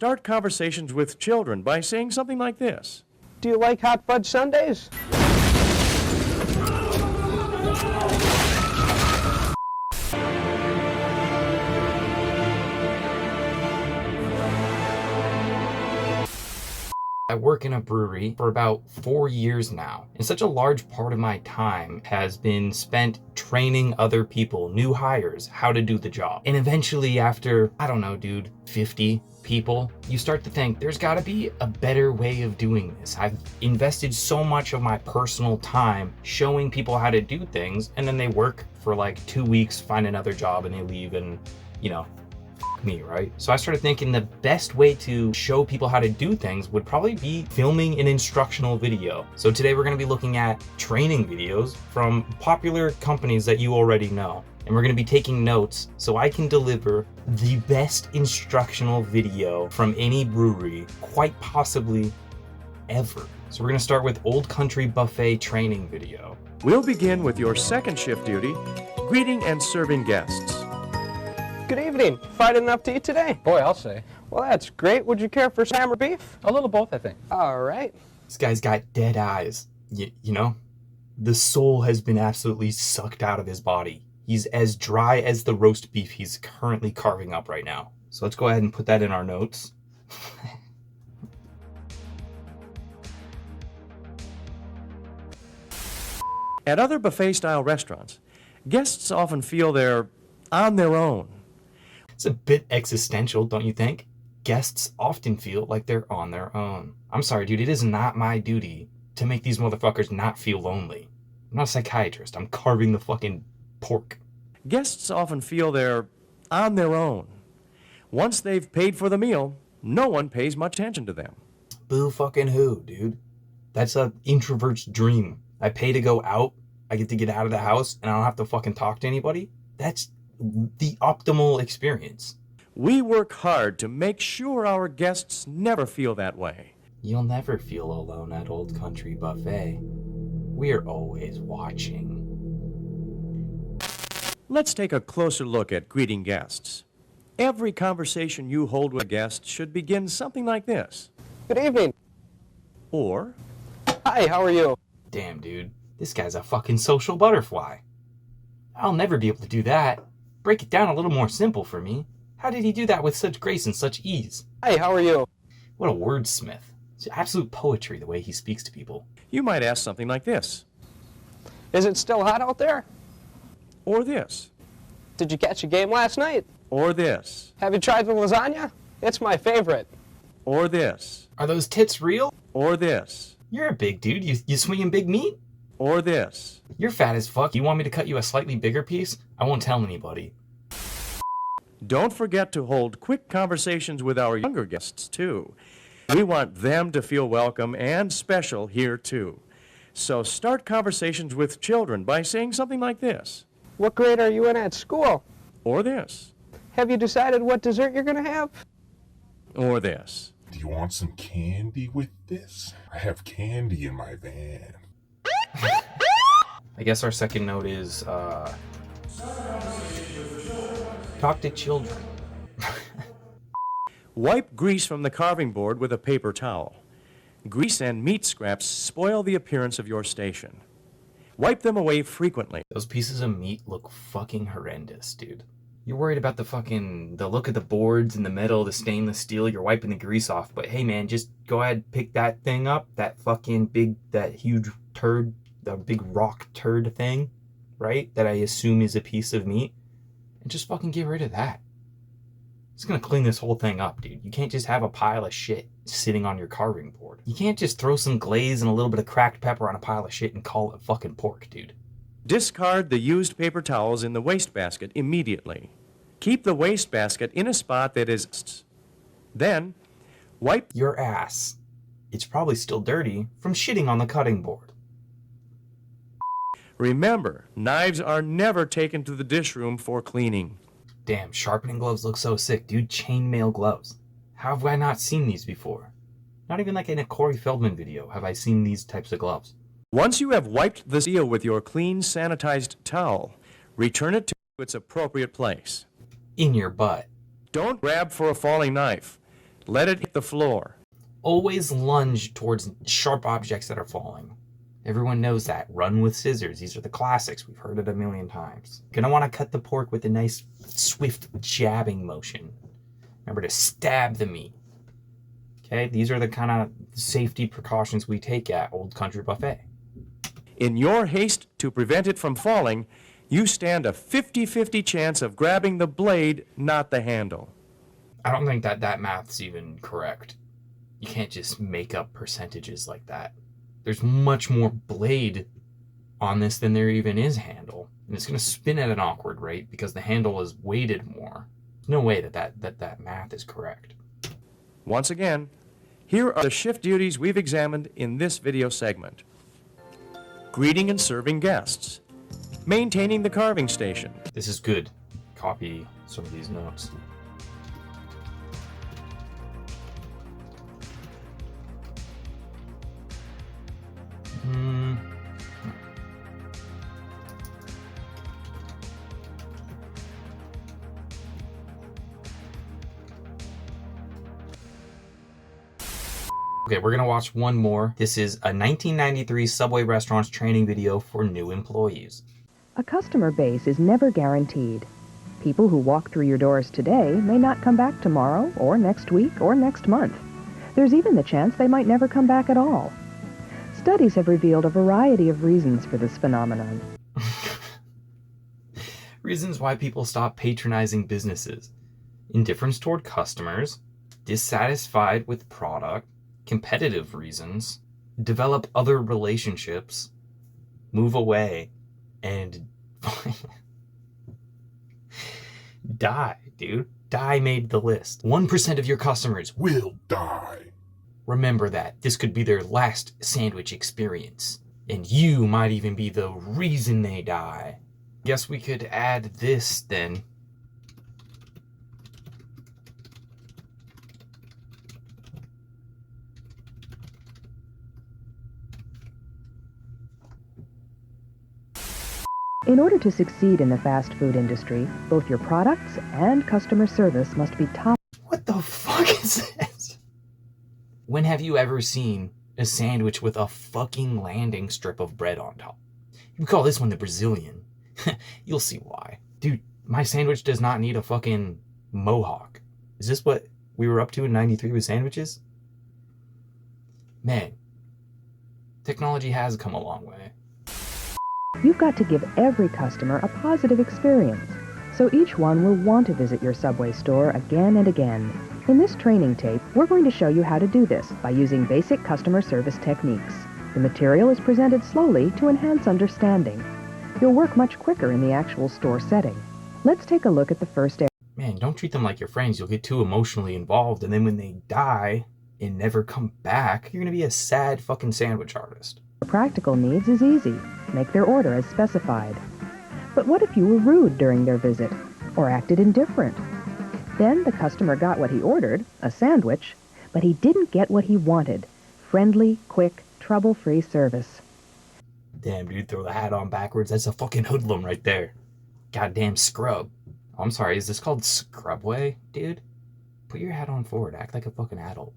start conversations with children by saying something like this. Do you like hot fudge sundaes? I work in a brewery for about 4 years now, and such a large part of my time has been spent training other people, new hires, how to do the job. And eventually after, I don't know, dude, 50 people, you start to think there's gotta be a better way of doing this. I've invested so much of my personal time showing people how to do things, and then they work for like 2 weeks, find another job, and they leave, and you know, me, right? So I started thinking the best way to show people how to do things would probably be filming an instructional video. So today we're going to be looking at training videos from popular companies that you already know. And we're going to be taking notes so I can deliver the best instructional video from any brewery, quite possibly ever. So we're going to start with Old Country Buffet training video. We'll begin with your second shift duty, greeting and serving guests. Good evening. Fried enough to eat today? Boy, I'll say. Well, that's great. Would you care for some ham or beef? A little both, I think. All right. This guy's got dead eyes. You know? The soul has been absolutely sucked out of his body. He's as dry as the roast beef he's currently carving up right now. So let's go ahead and put that in our notes. At other buffet-style restaurants, guests often feel they're on their own. It's a bit existential, don't you think? Guests often feel like they're on their own. I'm sorry, dude, it is not my duty to make these motherfuckers not feel lonely. I'm not a psychiatrist. I'm carving the fucking pork. Guests often feel they're on their own. Once they've paid for the meal, no one pays much attention to them. Boo fucking who, dude? That's an introvert's dream. I pay to go out, I get to get out of the house, and I don't have to fucking talk to anybody? That's the optimal experience. We work hard to make sure our guests never feel that way. You'll never feel alone at Old Country Buffet. We're always watching. Let's take a closer look at greeting guests. Every conversation you hold with a guest should begin something like this. Good evening. Or, Hi, how are you? Damn, dude. This guy's a fucking social butterfly. I'll never be able to do that. Break it down a little more simple for me. How did he do that with such grace and such ease? Hi, how are you? What a wordsmith. It's absolute poetry the way he speaks to people. you might ask something like this. Is it still hot out there? Or this. Did you catch a game last night? Or this. Have you tried the lasagna? It's my favorite. Or this. Are those tits real? Or this. You're a big dude. You swinging big meat? Or this. You're fat as fuck. You want me to cut you a slightly bigger piece? I won't tell anybody. Don't forget to hold quick conversations with our younger guests, too. We want them to feel welcome and special here, too. So start conversations with children by saying something like this. What grade are you in at school? Or this. Have you decided what dessert you're going to have? Or this. Do you want some candy with this? I have candy in my van. I guess our second note is, talk to children. Wipe grease from the carving board with a paper towel. Grease and meat scraps spoil the appearance of your station. Wipe them away frequently. Those pieces of meat look fucking horrendous, dude. You're worried about the look of the boards and the metal, the stainless steel, you're wiping the grease off, but hey man, just go ahead, pick that thing up, that huge turd, the big rock turd thing, right? That I assume is a piece of meat, and just fucking get rid of that. It's gonna clean this whole thing up, dude. You can't just have a pile of shit sitting on your carving board. You can't just throw some glaze and a little bit of cracked pepper on a pile of shit and call it fucking pork, dude. Discard the used paper towels in the wastebasket immediately. Keep the wastebasket in a spot that is... Then, wipe your ass. It's probably still dirty from shitting on the cutting board. Remember, knives are never taken to the dish room for cleaning. Damn, sharpening gloves look so sick, dude. Chainmail gloves. How have I not seen these before? Not even like in a Corey Feldman video have I seen these types of gloves. Once you have wiped the seal with your clean, sanitized towel, return it to its appropriate place. In your butt. Don't grab for a falling knife. Let it hit the floor. Always lunge towards sharp objects that are falling. Everyone knows that. Run with scissors. These are the classics. We've heard it a million times. Gonna want to cut the pork with a nice, swift jabbing motion. Remember to stab the meat. Okay, these are the kind of safety precautions we take at Old Country Buffet. In your haste to prevent it from falling, you stand a 50-50 chance of grabbing the blade, not the handle. I don't think that math's even correct. You can't just make up percentages like that. There's much more blade on this than there even is handle. And it's going to spin at an awkward rate because the handle is weighted more. There's no way that math is correct. Once again, here are the shift duties we've examined in this video segment. Greeting and serving guests. Maintaining the carving station. This is good. Copy some of these notes. Okay, we're gonna watch one more. This is a 1993 Subway restaurant's training video for new employees. A customer base is never guaranteed. People who walk through your doors today may not come back tomorrow, or next week, or next month. There's even the chance they might never come back at all. Studies have revealed a variety of reasons for this phenomenon. Reasons why people stop patronizing businesses. Indifference toward customers, dissatisfied with product, competitive reasons, develop other relationships, move away, and die, dude. Die made the list. 1% of your customers Will die. remember that. This could be their last sandwich experience. And you might even be the reason they die. Guess we could add this then. In order to succeed in the fast food industry, both your products and customer service must be top. What the fuck is this? When have you ever seen a sandwich with a fucking landing strip of bread on top? You call this one the Brazilian. You'll see why. Dude, my sandwich does not need a fucking mohawk. Is this what we were up to in 93 with sandwiches? Man, technology has come a long way. You've got to give every customer a positive experience, so each one will want to visit your Subway store again and again. In this training tape, we're going to show you how to do this by using basic customer service techniques. The material is presented slowly to enhance understanding. You'll work much quicker in the actual store setting. Let's take a look at the first area. Man, don't treat them like your friends. You'll get too emotionally involved, and then when they die and never come back, you're gonna be a sad fucking sandwich artist. For practical needs is easy. Make their order as specified. But what if you were rude during their visit, or acted indifferent? Then the customer got what he ordered, a sandwich, but he didn't get what he wanted. Friendly, quick, trouble-free service. Damn, dude, throw the hat on backwards. That's a fucking hoodlum right there. Goddamn scrub. Oh, I'm sorry, is this called Scrubway, dude? Put your hat on forward. Act like a fucking adult.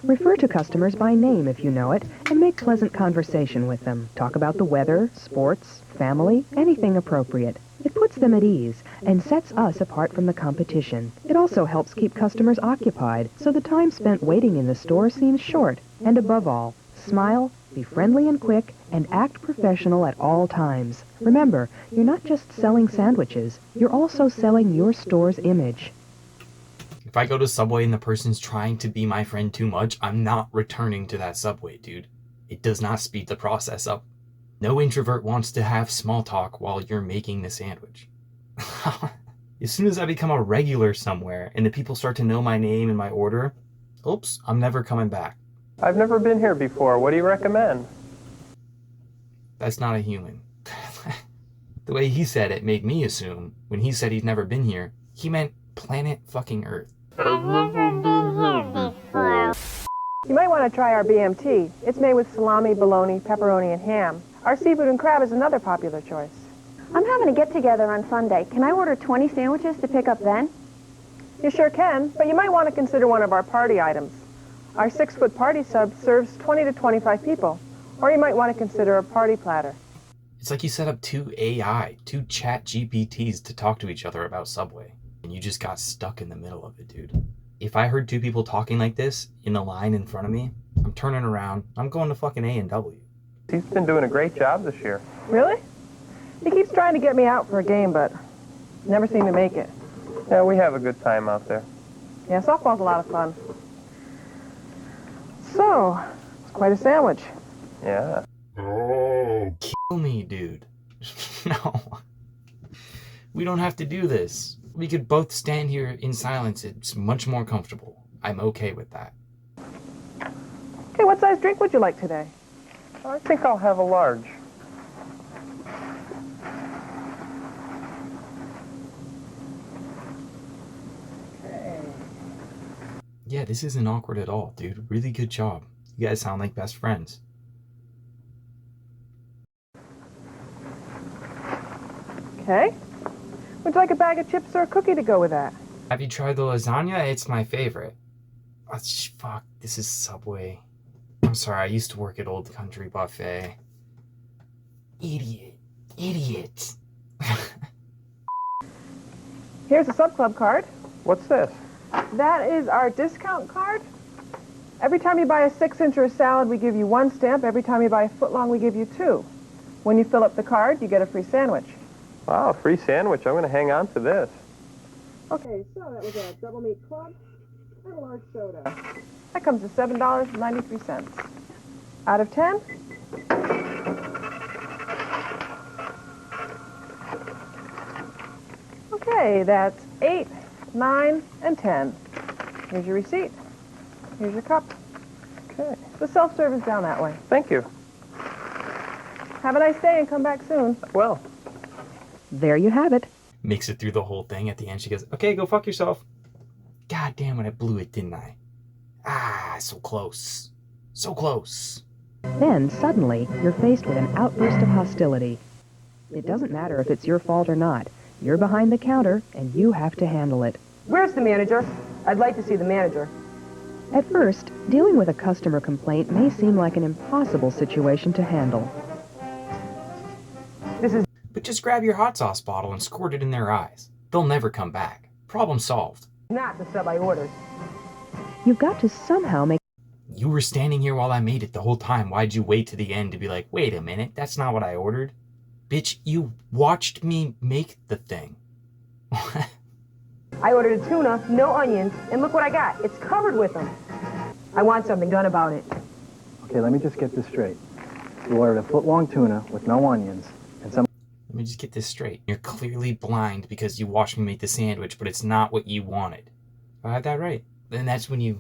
Refer to customers by name if you know it, and make pleasant conversation with them. Talk about the weather, sports, family, anything appropriate. It puts them at ease and sets us apart from the competition. It also helps keep customers occupied, so the time spent waiting in the store seems short. And above all, smile, be friendly and quick, and act professional at all times. Remember, you're not just selling sandwiches, you're also selling your store's image. If I go to Subway and the person's trying to be my friend too much, I'm not returning to that Subway, dude. It does not speed the process up. No introvert wants to have small talk while you're making the sandwich. As soon as I become a regular somewhere and the people start to know my name and my order, oops, I'm never coming back. I've never been here before. What do you recommend? That's not a human. The way he said it made me assume, when he said he's never been here, he meant planet fucking Earth. You might want to try our BMT. It's made with salami, bologna, pepperoni, and ham. Our seafood and crab is another popular choice. I'm having a get-together on Sunday. Can I order 20 sandwiches to pick up then? You sure can, but you might want to consider one of our party items. Our 6-foot party sub serves 20 to 25 people. Or you might want to consider a party platter. It's like you set up two chat GPTs to talk to each other about Subway. And you just got stuck in the middle of it, dude. If I heard two people talking like this in the line in front of me, I'm turning around. I'm going to fucking A&W. He's been doing a great job this year. Really? He keeps trying to get me out for a game, but never seem to make it. Yeah, we have a good time out there. Yeah, softball's a lot of fun. So, it's quite a sandwich. Yeah. Oh, Kill me, dude. No. We don't have to do this. We could both stand here in silence. It's much more comfortable. I'm okay with that. Okay, what size drink would you like today? I think I'll have a large. Yeah, this isn't awkward at all, dude. Really good job. You guys sound like best friends. Okay. Would you like a bag of chips or a cookie to go with that? Have you tried the lasagna? It's my favorite. Oh, fuck, this is Subway. I'm sorry, I used to work at Old Country Buffet. Idiot. Here's a sub club card. What's this? That is our discount card. Every time you buy a 6-inch or a salad, we give you 1 stamp. Every time you buy a footlong, we give you 2. When you fill up the card, you get a free sandwich. Wow, free sandwich. I'm going to hang on to this. Okay, so that was a double meat club and a large soda. That comes to $7.93. Out of 10? Okay, that's 8, 9, and 10. Here's your receipt. Here's your cup. Okay. The self-service down that way. Thank you. Have a nice day and come back soon. Well, There you have it. Makes it through the whole thing. At the end, she goes, okay, go fuck yourself. God damn it, I blew it, didn't I? Ah, so close. So close. Then, suddenly, you're faced with an outburst of hostility. It doesn't matter if it's your fault or not. You're behind the counter, and you have to handle it. Where's the manager? I'd like to see the manager. At first, dealing with a customer complaint may seem like an impossible situation to handle. But just grab your hot sauce bottle and squirt it in their eyes. They'll never come back. Problem solved. Not the sub I ordered. You've got to somehow make You were standing here while I made it the whole time. Why'd you wait to the end to be like, wait a minute, that's not what I ordered? Bitch, you watched me make the thing. I ordered a tuna, no onions, and look what I got. It's covered with them. I want something done about it. Okay, let me just get this straight. You ordered a foot-long tuna with no onions and some... Let me just get this straight. You're clearly blind because you watched me make the sandwich, but it's not what you wanted. If I had that right. Then that's when you...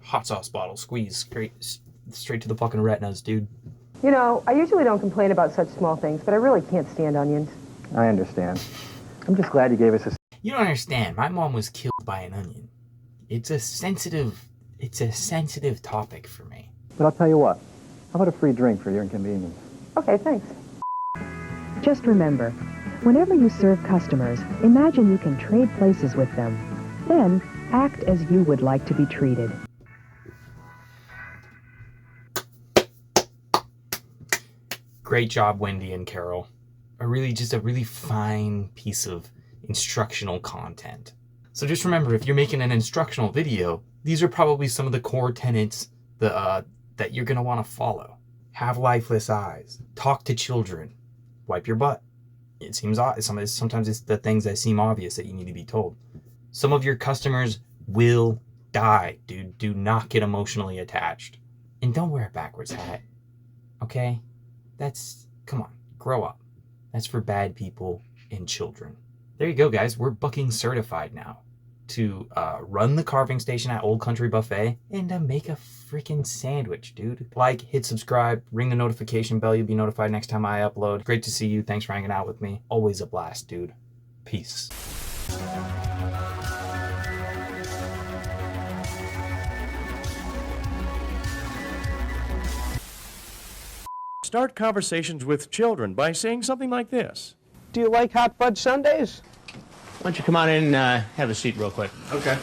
Hot sauce bottle, squeeze, straight to the fucking retinas, dude. You know, I usually don't complain about such small things, but I really can't stand onions. I understand. I'm just glad you gave us a... You don't understand. My mom was killed by an onion. It's a sensitive topic for me. But I'll tell you what. How about a free drink for your inconvenience? Okay, thanks. Just remember, whenever you serve customers, imagine you can trade places with them. Then, act as you would like to be treated. Great job, Wendy and Carol. A really fine piece of instructional content. So just remember, if you're making an instructional video, these are probably some of the core tenets that you're going to want to follow. Have lifeless eyes. Talk to children. Wipe your butt. It seems sometimes it's the things that seem obvious that you need to be told. Some of your customers will die, dude. Do not get emotionally attached. And don't wear a backwards hat. Okay? Come on, grow up. That's for bad people and children. There you go, guys. We're booking certified now to run the carving station at Old Country Buffet and to make a freaking sandwich, dude. Like, hit subscribe, ring the notification bell. You'll be notified next time I upload. Great to see you. Thanks for hanging out with me. Always a blast, dude. Peace. Start conversations with children by saying something like this. Do you like hot fudge sundaes? Why don't you come on in and have a seat real quick? Okay.